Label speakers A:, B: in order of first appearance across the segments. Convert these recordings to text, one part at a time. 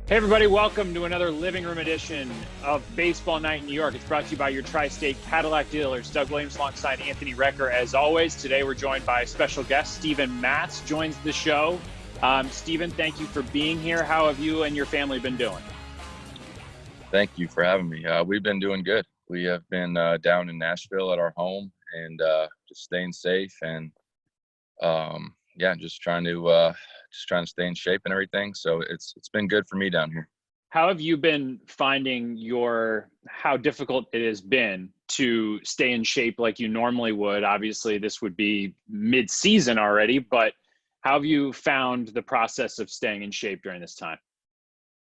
A: Hey everybody, welcome to another living room edition of Baseball Night in New York. It's brought to you by your Tri-State Cadillac dealers. Doug Williams alongside Anthony Recker. As always, today we're joined by a special guest. Steven Matz joins the show. Steven, thank you for being here. How have you and your family been doing?
B: Thank you for having me. We've been doing good. We have been down in Nashville at our home and just staying safe and just trying to stay in shape and everything. So it's been good for me down here.
A: How have you been finding how difficult it has been to stay in shape like you normally would? Obviously, this would be mid-season already, but how have you found the process of staying in shape during this time?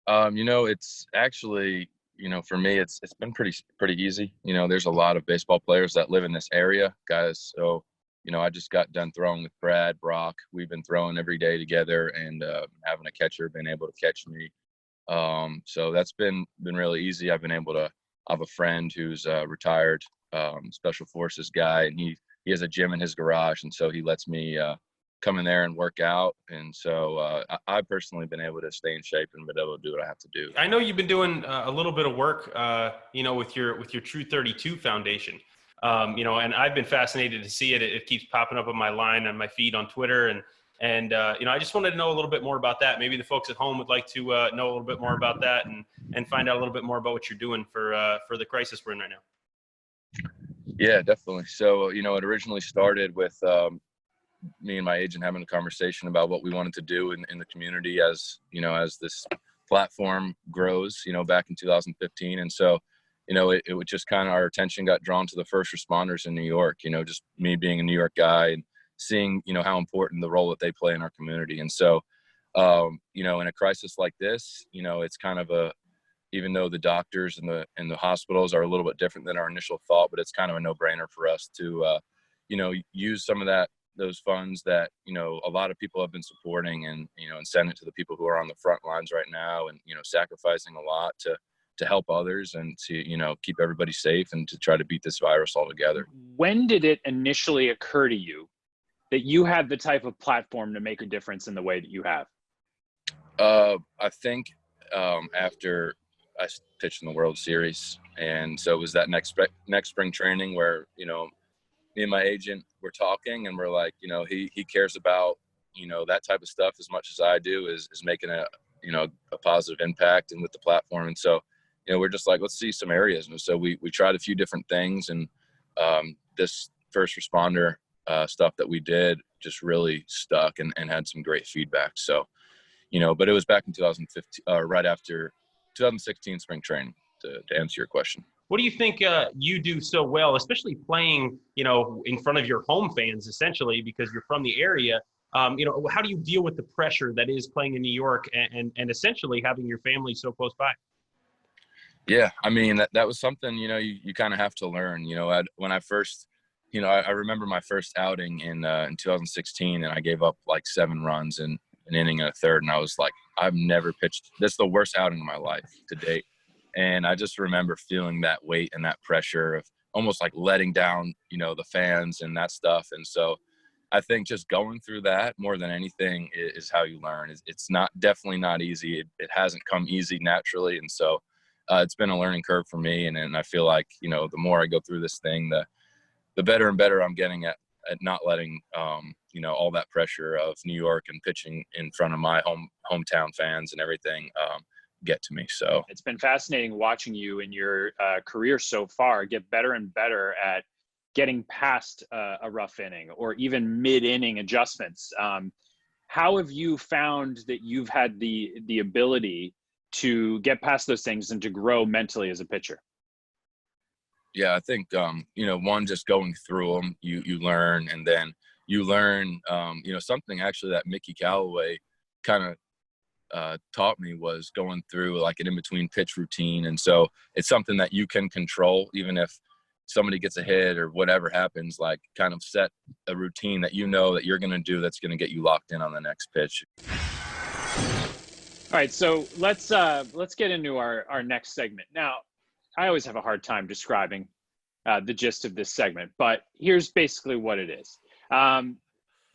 B: It's actually, for me, it's been pretty easy. There's a lot of baseball players that live in this area, guys. So, I just got done throwing with Brad, Brock. We've been throwing every day together and having a catcher been able to catch me. So that's been really easy. I've been able to have a friend who's retired special forces guy, and he has a gym in his garage, and so he lets me come in there and work out. And so I've personally been able to stay in shape and been able to do what I have to do.
C: I know you've been doing a little bit of work, with your TRU32 foundation. And I've been fascinated to see it. It keeps popping up on my line on my feed on Twitter. And I just wanted to know a little bit more about that. Maybe the folks at home would like to know a little bit more about that and find out a little bit more about what you're doing for the crisis we're in right now.
B: Yeah, definitely. So, it originally started with me and my agent having a conversation about what we wanted to do in the community as this platform grows, back in 2015. And so, it would just kind of, our attention got drawn to the first responders in New York, just me being a New York guy and seeing, how important the role that they play in our community. And so, in a crisis like this, it's kind of even though the doctors and the hospitals are a little bit different than our initial thought, but it's kind of a no-brainer for us to, use some of those funds that, a lot of people have been supporting and send it to the people who are on the front lines right now and, sacrificing a lot to help others and to, keep everybody safe and to try to beat this virus altogether.
A: When did it initially occur to you that you had the type of platform to make a difference in the way that you have?
B: I think after I pitched in the World Series, and so it was that next spring training where, me and my agent were talking and we're like, he cares about, that type of stuff as much as I do, is making a positive impact and with the platform. And so, we're just like, let's see some areas. And so we tried a few different things, and this first responder stuff that we did just really stuck and had some great feedback. So, but it was back in 2015, right after 2016 spring training, to answer your question.
C: What do you think you do so well, especially playing, in front of your home fans, essentially, because you're from the area? How do you deal with the pressure that is playing in New York and essentially having your family so close by?
B: Yeah, I mean, that was something, you kind of have to learn. When I first, I remember my first outing in 2016, and I gave up like 7 runs in an inning and a third, and I was like, I've never pitched. This is the worst outing of my life to date. And I just remember feeling that weight and that pressure of almost like letting down, the fans and that stuff. And so I think just going through that more than anything is how you learn. It's definitely not easy. It hasn't come easy naturally. And so it's been a learning curve for me. And I feel like, the more I go through this thing, the better and better I'm getting at not letting, all that pressure of New York and pitching in front of my hometown fans and everything get to me. So
A: it's been fascinating watching you in your career so far get better and better at getting past a rough inning or even mid-inning adjustments. How have you found that you've had the ability to get past those things and to grow mentally as a pitcher?
B: Yeah, I think, one, just going through them, you learn, and then you learn, something actually that Mickey Callaway kind of taught me was going through like an in-between pitch routine. And so it's something that you can control, even if somebody gets a hit or whatever happens, like kind of set a routine that that you're going to do that's going to get you locked in on the next pitch.
A: All right, so let's get into our next segment. Now, I always have a hard time describing the gist of this segment, but here's basically what it is.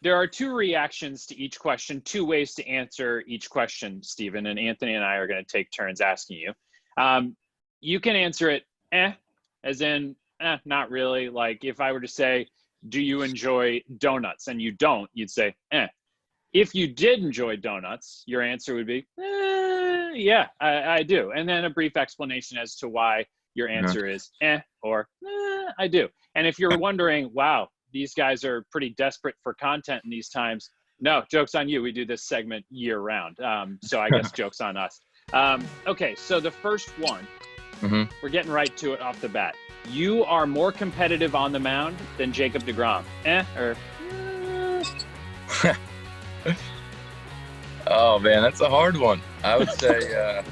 A: there are two reactions to each question, two ways to answer each question, Steven, and Anthony and I are going to take turns asking you. You can answer it, as in, not really. Like if I were to say, do you enjoy donuts? And you don't, you'd say, If you did enjoy donuts, your answer would be, yeah, I do. And then a brief explanation as to why your answer is or I do. And if you're wondering, wow, these guys are pretty desperate for content in these times. No, joke's on you. We do this segment year round. So I guess joke's on us. Okay, so the first one, we're getting right to it off the bat. You are more competitive on the mound than Jacob deGrom. Or
B: Oh man, that's a hard one. I would say,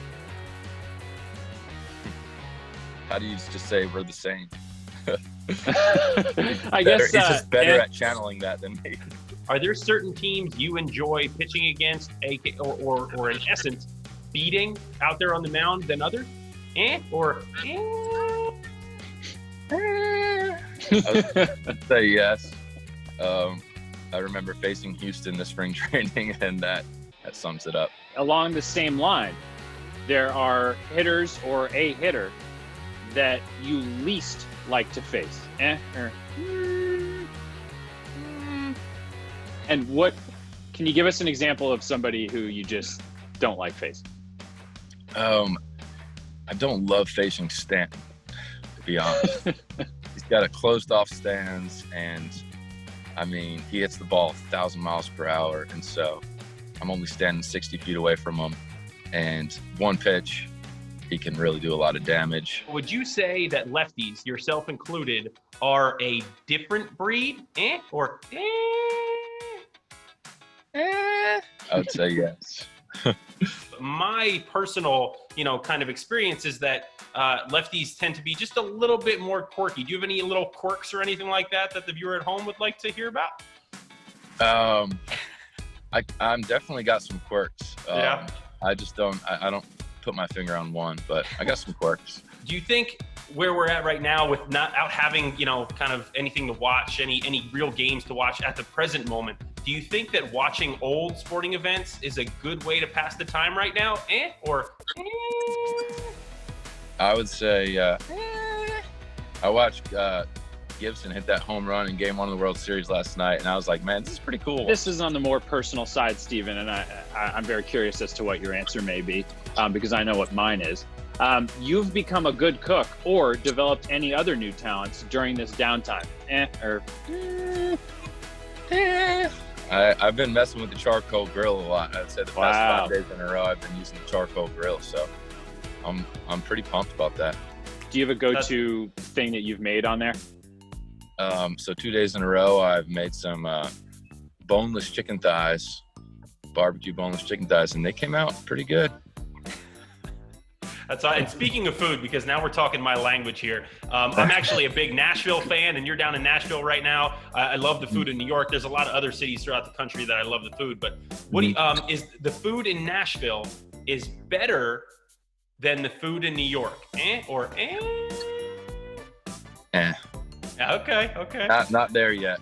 B: how do you just say we're the same?
A: I guess
B: he's just better at channeling that than me.
C: Are there certain teams you enjoy pitching against, or in essence, beating out there on the mound than others? Or
B: I'd say yes. I remember facing Houston this spring training, and that sums it up.
A: Along the same line, there are hitters or a hitter that you least like to face. And what can you give us an example of somebody who you just don't like facing?
B: I don't love facing Stanton, to be honest. He's got a closed off stance, and I mean, he hits the ball 1,000 miles per hour, and so I'm only standing 60 feet away from him, and one pitch, he can really do a lot of damage.
C: Would you say that lefties, yourself included, are a different breed? Or
B: I would say yes.
C: My personal, kind of experience is that lefties tend to be just a little bit more quirky. Do you have any little quirks or anything like that the viewer at home would like to hear about?
B: I'm definitely got some quirks.
C: Yeah.
B: I just don't put my finger on one, but I got some quirks.
C: Do you think where we're at right now with not out having, kind of anything to watch, any real games to watch at the present moment, do you think that watching old sporting events is a good way to pass the time right now? Or
B: I would say I watched Gibson hit that home run in Game 1 of the World Series last night, and I was like, man, this is pretty cool.
A: This is on the more personal side, Steven, and I'm very curious as to what your answer may be, because I know what mine is. You've become a good cook or developed any other new talents during this downtime?
B: I've been messing with the charcoal grill a lot. I'd say the past 5 days in a row I've been using the charcoal grill, so I'm pretty pumped about that.
A: Do you have a go-to thing that you've made on there?
B: So 2 days in a row I've made some boneless chicken thighs, barbecue boneless chicken thighs, and they came out pretty good.
C: That's and speaking of food, because now we're talking my language here. I'm actually a big Nashville fan, and you're down in Nashville right now. I love the food in New York. There's a lot of other cities throughout the country that I love the food. But what do you, is the food in Nashville is better than the food in New York? Okay.
B: Not there yet.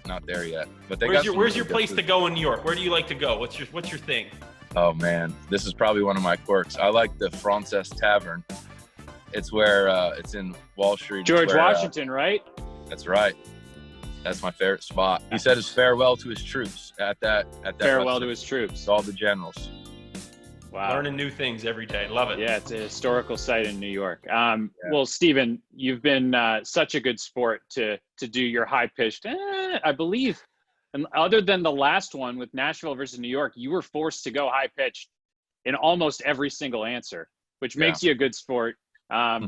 B: But they
C: where's your place to go in New York? Where do you like to go? What's your thing?
B: Oh man, this is probably one of my quirks. I like the Frances Tavern. It's where it's in Wall Street.
A: George Washington, right?
B: That's right. That's my favorite spot. He said his farewell to his troops at that
A: farewell to his troops.
B: All the generals.
A: Wow.
C: Learning new things every day. Love it.
A: Yeah, it's a historical site in New York. Well, Steven, you've been such a good sport to do your high-pitched, I believe. And other than the last one with Nashville versus New York, you were forced to go high-pitched in almost every single answer, which makes you a good sport.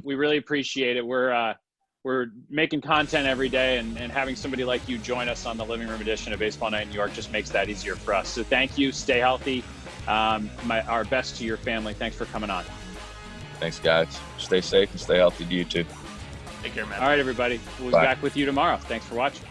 A: We really appreciate it. We're making content every day, and having somebody like you join us on the Living Room edition of Baseball Night in New York just makes that easier for us. So thank you. Stay healthy. Our best to your family. Thanks for coming on.
B: Thanks, guys. Stay safe and stay healthy to you too.
C: Take care, man.
A: All right, everybody. We'll be back with you tomorrow. Thanks for watching.